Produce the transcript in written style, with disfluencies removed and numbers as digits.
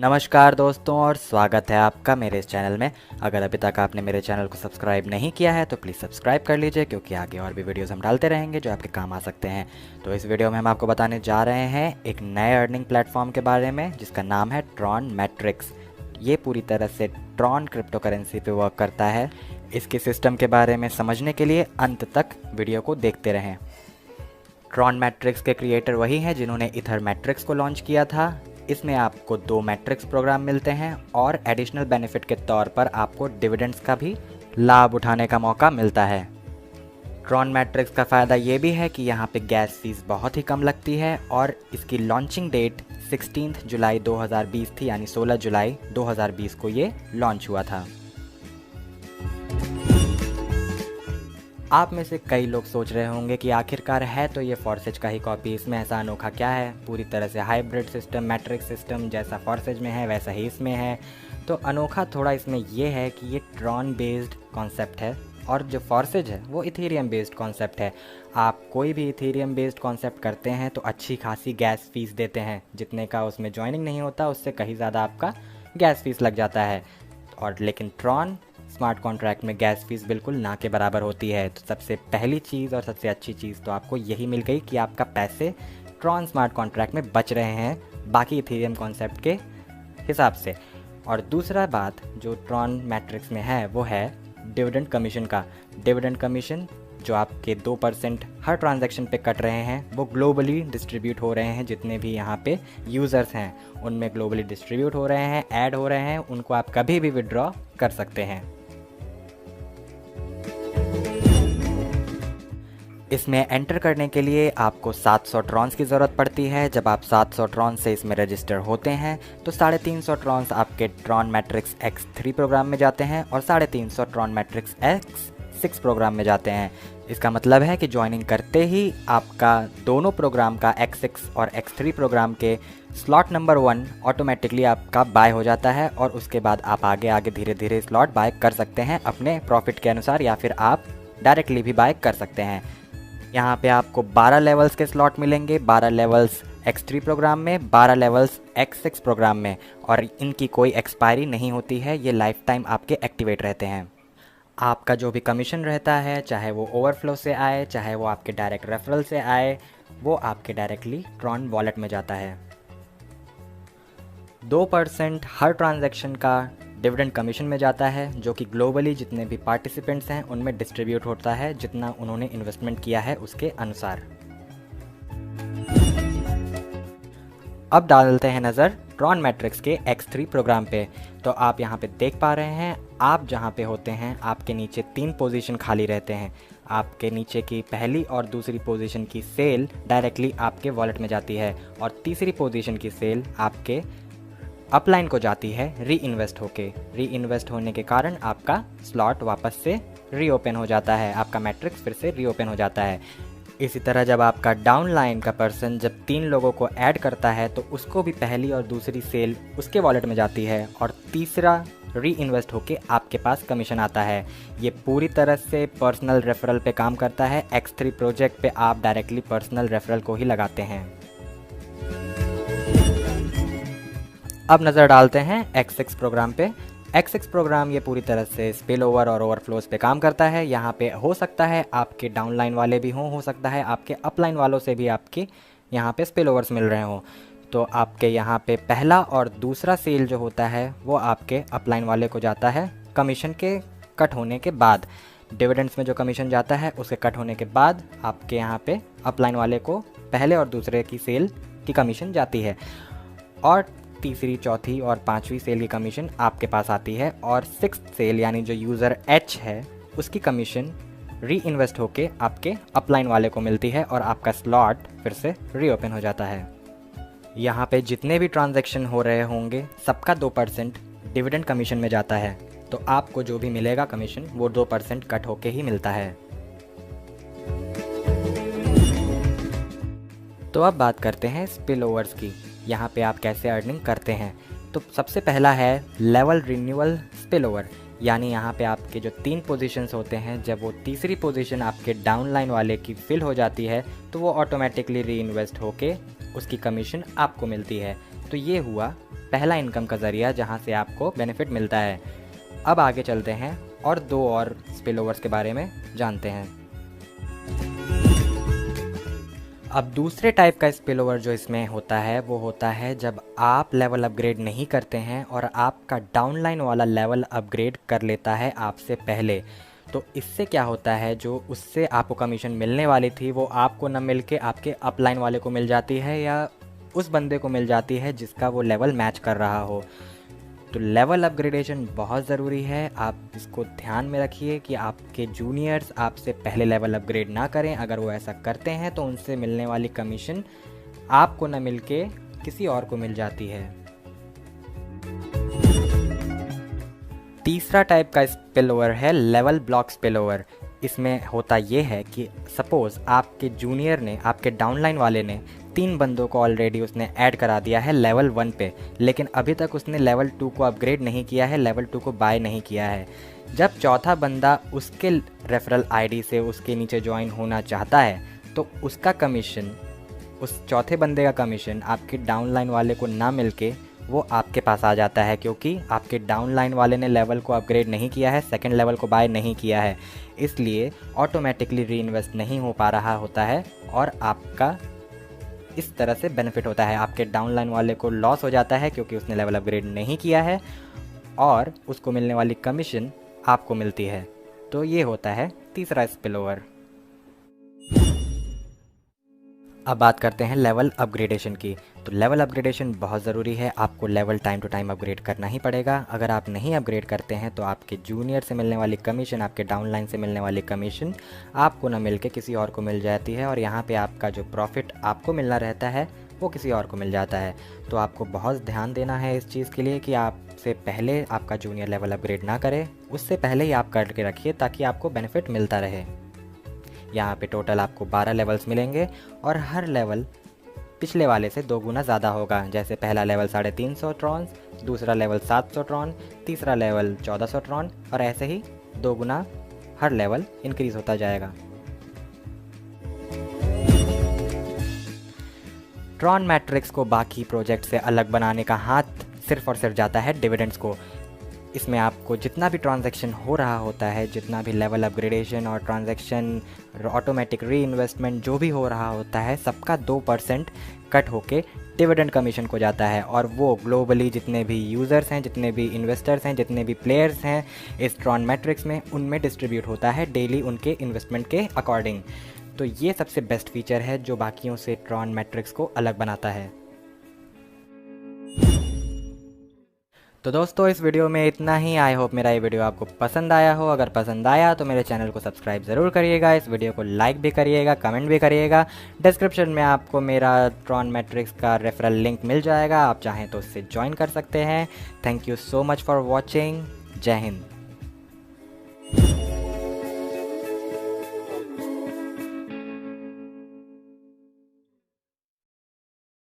नमस्कार दोस्तों और स्वागत है आपका मेरे इस चैनल में। अगर अभी तक आपने मेरे चैनल को सब्सक्राइब नहीं किया है तो प्लीज़ सब्सक्राइब कर लीजिए, क्योंकि आगे और भी वीडियोस हम डालते रहेंगे जो आपके काम आ सकते हैं। तो इस वीडियो में हम आपको बताने जा रहे हैं एक नए अर्निंग प्लेटफॉर्म के बारे में जिसका नाम है ट्रॉन मैट्रिक्स। ये पूरी तरह से ट्रॉन क्रिप्टो करेंसी पे वर्क करता है। इसके सिस्टम के बारे में समझने के लिए अंत तक वीडियो को देखते रहें। ट्रॉन मैट्रिक्स के क्रिएटर वही हैं जिन्होंने इथर मैट्रिक्स को लॉन्च किया था। इसमें आपको 2 मैट्रिक्स प्रोग्राम मिलते हैं और एडिशनल बेनिफिट के तौर पर आपको डिविडेंड्स का भी लाभ उठाने का मौका मिलता है। ट्रॉन मैट्रिक्स का फ़ायदा ये भी है कि यहाँ पे गैस फीस बहुत ही कम लगती है और इसकी लॉन्चिंग डेट 16 जुलाई 2020 थी, यानी 16 जुलाई 2020 को ये लॉन्च हुआ था। आप में से कई लोग सोच रहे होंगे कि आखिरकार है तो ये फॉर्सेज का ही कॉपी, इसमें ऐसा अनोखा क्या है। पूरी तरह से हाइब्रिड सिस्टम, मैट्रिक्स सिस्टम जैसा फॉर्सेज में है वैसा ही इसमें है। तो अनोखा थोड़ा इसमें ये है कि ये ट्रॉन बेस्ड कॉन्सेप्ट है और जो फॉर्सेज है वो इथेरियम बेस्ड कॉन्सेप्ट है। आप कोई भी इथेरियम बेस्ड कॉन्सेप्ट करते हैं तो अच्छी खासी गैस फीस देते हैं। जितने का उसमें ज्वाइनिंग नहीं होता उससे कहीं ज़्यादा आपका गैस फीस लग जाता है। और लेकिन ट्रॉन स्मार्ट कॉन्ट्रैक्ट में गैस फीस बिल्कुल ना के बराबर होती है। तो सबसे पहली चीज़ और सबसे अच्छी चीज़ तो आपको यही मिल गई कि आपका पैसे ट्रॉन स्मार्ट कॉन्ट्रैक्ट में बच रहे हैं बाकी इथेरियम कॉन्सेप्ट के हिसाब से। और दूसरा बात जो ट्रॉन मैट्रिक्स में है वो है डिविडेंड कमीशन का। डिविडेंड कमीशन जो आपके 2% हर ट्रांजैक्शन पे कट रहे हैं वो ग्लोबली डिस्ट्रीब्यूट हो रहे हैं। जितने भी यहाँ पे यूज़र्स हैं उनमें ग्लोबली डिस्ट्रीब्यूट हो रहे हैं, ऐड हो रहे हैं, उनको आप कभी भी विड्रॉ कर सकते हैं। इसमें एंटर करने के लिए आपको 700 ट्रॉन्स की ज़रूरत पड़ती है। जब आप 700 ट्रॉन्स से इसमें रजिस्टर होते हैं तो 350 ट्रॉन्स आपके ट्रॉन मैट्रिक्स X3 प्रोग्राम में जाते हैं और 350 ट्रॉन मैट्रिक्स X6 प्रोग्राम में जाते हैं। इसका मतलब है कि ज्वाइनिंग करते ही आपका दोनों प्रोग्राम का X6 और X3 प्रोग्राम के स्लॉट नंबर 1 ऑटोमेटिकली आपका बाय हो जाता है और उसके बाद आप आगे आगे धीरे धीरे स्लॉट बाय कर सकते हैं अपने प्रॉफिट के अनुसार, या फिर आप डायरेक्टली भी बाय कर सकते हैं। यहाँ पे आपको 12 लेवल्स के स्लॉट मिलेंगे, 12 लेवल्स X3 प्रोग्राम में, 12 लेवल्स X6 प्रोग्राम में, और इनकी कोई एक्सपायरी नहीं होती है। ये लाइफ टाइम आपके एक्टिवेट रहते हैं। आपका जो भी कमीशन रहता है, चाहे वो ओवरफ्लो से आए चाहे वो आपके डायरेक्ट रेफरल से आए, वो आपके डायरेक्टली ट्रॉन वॉलेट में जाता है। 2% हर ट्रांजैक्शन का डिविडेंड कमीशन में जाता है, जो कि ग्लोबली जितने भी पार्टिसिपेंट्स हैं उनमें डिस्ट्रीब्यूट होता है जितना उन्होंने इन्वेस्टमेंट किया है उसके अनुसार। अब डालते हैं नज़र ट्रॉन मैट्रिक्स के X3 प्रोग्राम पे। तो आप यहाँ पे देख पा रहे हैं, आप जहाँ पे होते हैं आपके नीचे 3 पोजीशन खाली रहते हैं। आपके नीचे की पहली और दूसरी पोजीशन की सेल डायरेक्टली आपके वॉलेट में जाती है और तीसरी पोजीशन की सेल आपके अपलाइन को जाती है री इन्वेस्ट होने के कारण आपका स्लॉट वापस से रीओपन हो जाता है, आपका मैट्रिक्स फिर से रीओपन हो जाता है। इसी तरह जब आपका डाउनलाइन का पर्सन जब 3 लोगों को ऐड करता है तो उसको भी पहली और दूसरी सेल उसके वॉलेट में जाती है और तीसरा री इन्वेस्ट होके आपके पास कमीशन आता है। ये पूरी तरह से पर्सनल रेफरल पे काम करता है। X3 प्रोजेक्ट पे आप डायरेक्टली पर्सनल रेफरल को ही लगाते हैं। अब नज़र डालते हैं X6 प्रोग्राम पे। X6 प्रोग्राम ये पूरी तरह से स्पिल ओवर और ओवरफ्लोज पे काम करता है। यहाँ पे हो सकता है आपके डाउनलाइन वाले भी हों, हो सकता है आपके अपलाइन वालों से भी आपके यहाँ पे स्पिल ओवर्स मिल रहे हों। तो आपके यहाँ पे पहला और दूसरा सेल जो होता है वो आपके अपलाइन वाले को जाता है कमीशन के कट होने के बाद। डिविडेंड्स में जो कमीशन जाता है उसके कट होने के बाद आपके यहाँ पे अपलाइन वाले को पहले और दूसरे की सेल की कमीशन जाती है और तीसरी, चौथी और पांचवी सेल की कमीशन आपके पास आती है और 6th सेल यानी जो यूज़र H है उसकी कमीशन री इन्वेस्ट होके आपके अपलाइन वाले को मिलती है और आपका स्लॉट फिर से रीओपन हो जाता है। यहाँ पे जितने भी ट्रांजैक्शन हो रहे होंगे सबका 2% डिविडेंड कमीशन में जाता है। तो आपको जो भी मिलेगा कमीशन वो 2% कट होके ही मिलता है। तो अब बात करते हैं स्पिल ओवर्स की। यहाँ पे आप कैसे अर्निंग करते हैं। तो सबसे पहला है लेवल रिन्यूअल स्पिल ओवर, यानी यहाँ पे आपके जो 3 पोजीशंस होते हैं जब वो तीसरी पोजीशन आपके डाउनलाइन वाले की फिल हो जाती है तो वो ऑटोमेटिकली री इन्वेस्ट होके उसकी कमीशन आपको मिलती है। तो ये हुआ पहला इनकम का ज़रिया जहाँ से आपको बेनिफिट मिलता है। अब आगे चलते हैं और 2 और स्पिल ओवर्स के बारे में जानते हैं। अब दूसरे टाइप का स्पिल ओवर जो इसमें होता है वो होता है जब आप लेवल अपग्रेड नहीं करते हैं और आपका डाउनलाइन वाला लेवल अपग्रेड कर लेता है आपसे पहले। तो इससे क्या होता है, जो उससे आपको कमीशन मिलने वाली थी वो आपको न मिल के आपके अपलाइन वाले को मिल जाती है या उस बंदे को मिल जाती है जिसका वो लेवल मैच कर रहा हो। तो लेवल अपग्रेडेशन बहुत ज़रूरी है, आप इसको ध्यान में रखिए कि आपके जूनियर्स आपसे पहले लेवल अपग्रेड ना करें। अगर वो ऐसा करते हैं तो उनसे मिलने वाली कमीशन आपको न मिल के किसी और को मिल जाती है। तीसरा टाइप का स्पिल ओवर है लेवल ब्लॉक स्पिल ओवर। इसमें होता ये है कि सपोज़ आपके जूनियर ने, आपके डाउनलाइन वाले ने 3 बंदों को ऑलरेडी उसने ऐड करा दिया है लेवल 1 पे, लेकिन अभी तक उसने लेवल 2 को अपग्रेड नहीं किया है, लेवल 2 को बाय नहीं किया है। जब चौथा बंदा उसके रेफरल आईडी से उसके नीचे ज्वाइन होना चाहता है तो उसका कमीशन, उस चौथे बंदे का कमीशन आपके डाउनलाइन वाले को ना मिल के वो आपके पास आ जाता है, क्योंकि आपके डाउनलाइन वाले ने लेवल को अपग्रेड नहीं किया है, सेकंड लेवल को बाय नहीं किया है, इसलिए ऑटोमेटिकली री इन्वेस्ट नहीं हो पा रहा होता है और आपका इस तरह से बेनिफिट होता है। आपके डाउनलाइन वाले को लॉस हो जाता है क्योंकि उसने लेवल अपग्रेड नहीं किया है और उसको मिलने वाली कमीशन आपको मिलती है। तो ये होता है तीसरा स्पिल ओवर। अब बात करते हैं लेवल अपग्रेडेशन की। तो लेवल अपग्रेडेशन बहुत ज़रूरी है, आपको level time to time upgrade करना ही पड़ेगा। अगर आप नहीं अपग्रेड करते हैं तो आपके जूनियर से मिलने वाली कमीशन, आपके डाउनलाइन से मिलने वाली कमीशन आपको ना मिल के किसी और को मिल जाती है और यहाँ पे आपका जो प्रॉफिट आपको मिलना रहता है वो किसी और को मिल जाता है। तो आपको बहुत ध्यान देना है इस चीज़ के लिए कि आपसे पहले आपका जूनियर लेवल अपग्रेड ना करे, उससे पहले ही आप करके रखिए ताकि आपको बेनिफिट मिलता रहे। यहाँ पे टोटल आपको 12 लेवल्स मिलेंगे और हर लेवल पिछले वाले से 2 गुना ज़्यादा होगा। जैसे पहला लेवल 350 ट्रॉन्स, दूसरा लेवल 700 ट्रॉन, तीसरा लेवल 1400 ट्रॉन और ऐसे ही 2 गुना हर लेवल इंक्रीज़ होता जाएगा। ट्रॉन मैट्रिक्स को बाकी प्रोजेक्ट से अलग बनाने का हाथ सिर्फ और सिर्फ जाता है डिविडेंड्स को। इसमें आपको जितना भी ट्रांजैक्शन हो रहा होता है, जितना भी लेवल अपग्रेडेशन और ट्रांजैक्शन, ऑटोमेटिक री इन्वेस्टमेंट जो भी हो रहा होता है, सबका 2% कट होके डिविडेंड कमीशन को जाता है और वो ग्लोबली जितने भी यूज़र्स हैं, जितने भी इन्वेस्टर्स हैं, जितने भी प्लेयर्स हैं इस ट्रॉन मैट्रिक्स में, उनमें डिस्ट्रीब्यूट होता है डेली उनके इन्वेस्टमेंट के अकॉर्डिंग। तो ये सबसे बेस्ट फीचर है जो बाकियों से ट्रॉन मैट्रिक्स को अलग बनाता है। तो दोस्तों इस वीडियो में इतना ही। आई होप मेरा ये वीडियो आपको पसंद आया हो। अगर पसंद आया तो मेरे चैनल को सब्सक्राइब ज़रूर करिएगा, इस वीडियो को लाइक भी करिएगा, कमेंट भी करिएगा। डिस्क्रिप्शन में आपको मेरा ट्रॉन मैट्रिक्स का रेफरल लिंक मिल जाएगा, आप चाहें तो उससे ज्वाइन कर सकते हैं। Thank you so much for watching. जय हिंद।